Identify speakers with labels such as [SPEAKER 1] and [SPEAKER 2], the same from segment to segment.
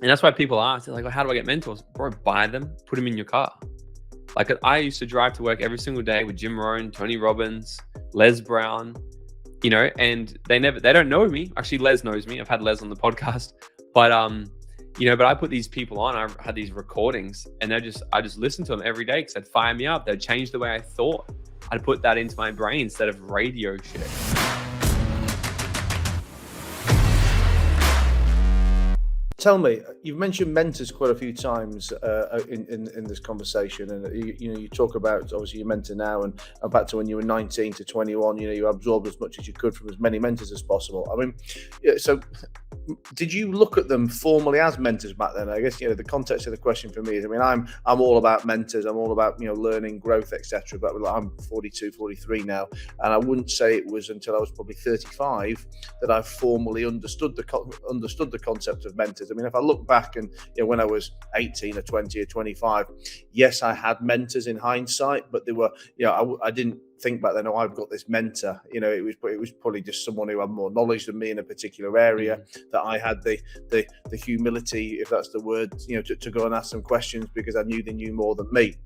[SPEAKER 1] And that's why people ask, they're like, well, how do I get mentors? Bro, buy them, put them in your car. Like I used to drive to work every single day with Jim Rohn, Tony Robbins, Les Brown, and they don't know me. Actually, Les knows me. I've had Les on the podcast, but but I put these people on. I had these recordings, and I just listened to them every day because they'd fire me up. They'd change the way I thought. I'd put that into my brain instead of radio shit.
[SPEAKER 2] Tell me, you've mentioned mentors quite a few times in this conversation, and you talk about obviously your mentor now, and back to when you were 19 to 21. You absorbed as much as you could from as many mentors as possible. I mean, so did you look at them formally as mentors back then? I guess the context of the question for me is, I mean, I'm all about mentors. I'm all about learning, growth, etc. But I'm 42, 43 now, and I wouldn't say it was until I was probably 35 that I formally understood the concept of mentors. I mean, if I look back and when I was 18 or 20 or 25, yes, I had mentors in hindsight, but they were I didn't think back then, I've got this mentor. It was probably just someone who had more knowledge than me in a particular area, that I had the humility, if that's the word, to go and ask some questions because I knew they knew more than me.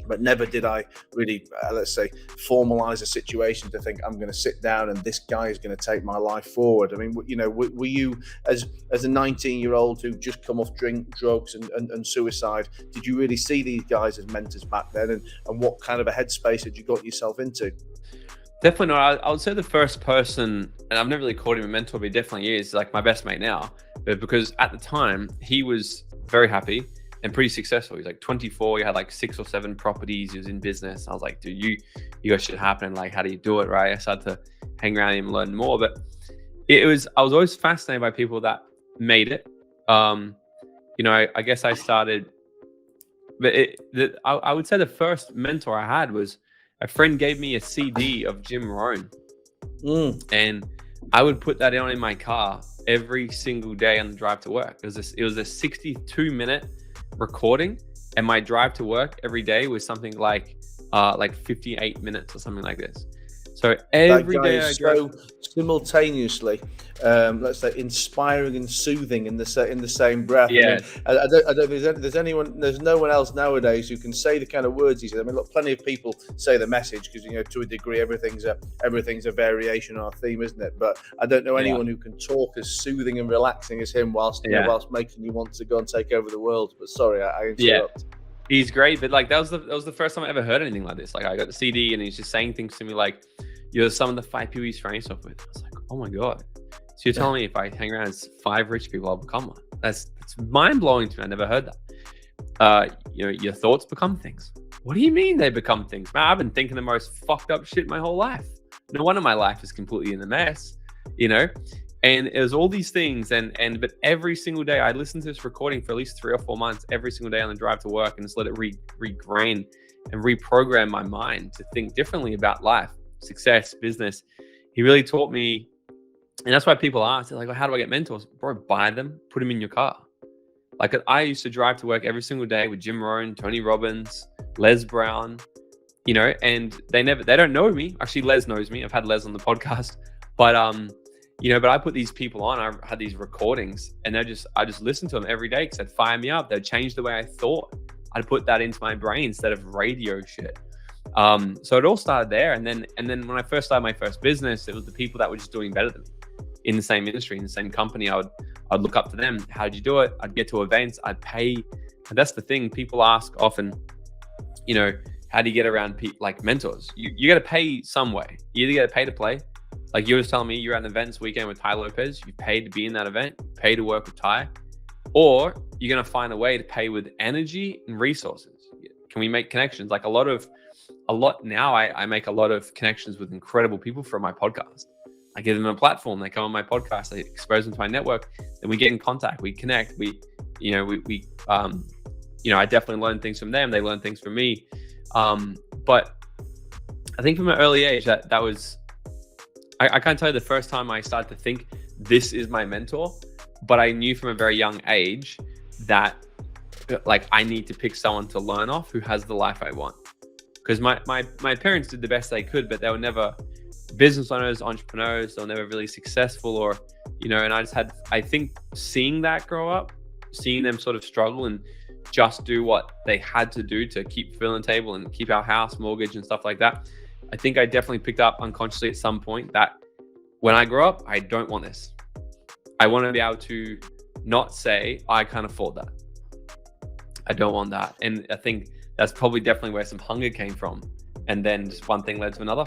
[SPEAKER 2] But never did I really, let's say, formalize a situation to think I'm going to sit down and this guy is going to take my life forward. I mean, were you as a 19-year-old who just come off drink, drugs and suicide, did you really see these guys as mentors back then? And what kind of a headspace had you got yourself into?
[SPEAKER 1] Definitely not. I would say the first person, and I've never really called him a mentor, but he definitely is, like my best mate now. But because at the time, he was very happy and pretty successful. He's like 24. He had like 6 or 7 properties. He was in business. I was like, dude, you got shit happening. Like, how do you do it? Right. I started to hang around him and learn more. But I was always fascinated by people that made it. I guess I started, but I would say the first mentor I had was a friend gave me a CD of Jim Rohn. And I would put that on in my car every single day on the drive to work. It was a 62-minute recording, and my drive to work every day was something like 58 minutes or something like this. So every day I drove
[SPEAKER 2] simultaneously, let's say, inspiring and soothing in the same breath.
[SPEAKER 1] Yeah.
[SPEAKER 2] I don't think there's no one else nowadays who can say the kind of words he said. I mean, look, plenty of people say the message because to a degree everything's a variation on a theme, isn't it? But I don't know anyone who can talk as soothing and relaxing as him whilst making you want to go and take over the world. But sorry, I interrupt.
[SPEAKER 1] Yeah. He's great, but like that was the first time I ever heard anything like this. Like I got the CD and he's just saying things to me like, "You're some of the 5 people you surround yourself with." I was like, "Oh my god!" So you're telling me if I hang around with 5 rich people, I'll become one? That's mind blowing to me. I never heard that. Your thoughts become things. What do you mean they become things? Man, I've been thinking the most fucked up shit my whole life. No wonder my life is completely in a mess. And it was all these things, but every single day I listened to this recording for at least 3 or 4 months, every single day on the drive to work, and just let it regrain and reprogram my mind to think differently about life, success, business. He really taught me, and that's why people ask, they're like, well, how do I get mentors? Bro, buy them, put them in your car. Like I used to drive to work every single day with Jim Rohn, Tony Robbins, Les Brown, and they don't know me. Actually, Les knows me. I've had Les on the podcast, but but I put these people on. I had these recordings, and I just listened to them every day because they'd fire me up. They'd change the way I thought. I'd put that into my brain instead of radio shit. So it all started there, and then when I first started my first business, it was the people that were just doing better than me in the same industry, in the same company. I'd look up to them. How'd you do it? I'd get to events. I'd pay. And that's the thing. People ask often, how do you get around like mentors? You got to pay some way. You either got to pay to play. Like you were telling me, you're at an event this weekend with Ty Lopez. You paid to be in that event. You pay to work with Ty, or you're gonna find a way to pay with energy and resources. Can we make connections? Like a lot now. I make a lot of connections with incredible people from my podcast. I give them a platform. They come on my podcast. I expose them to my network. Then we get in contact. We connect. I definitely learn things from them. They learn things from me. But I think from an early age that was. I can't tell you the first time I started to think this is my mentor, but I knew from a very young age that like I need to pick someone to learn off who has the life I want. Because my parents did the best they could, but they were never business owners, entrepreneurs. They were never really successful, and I think seeing that grow up seeing them sort of struggle and just do what they had to do to keep food on the table and keep our house mortgage and stuff like that, I think I definitely picked up unconsciously at some point that when I grow up, I don't want this. I want to be able to not say I can't afford that. I don't want that. And I think that's probably definitely where some hunger came from. And then just one thing led to another.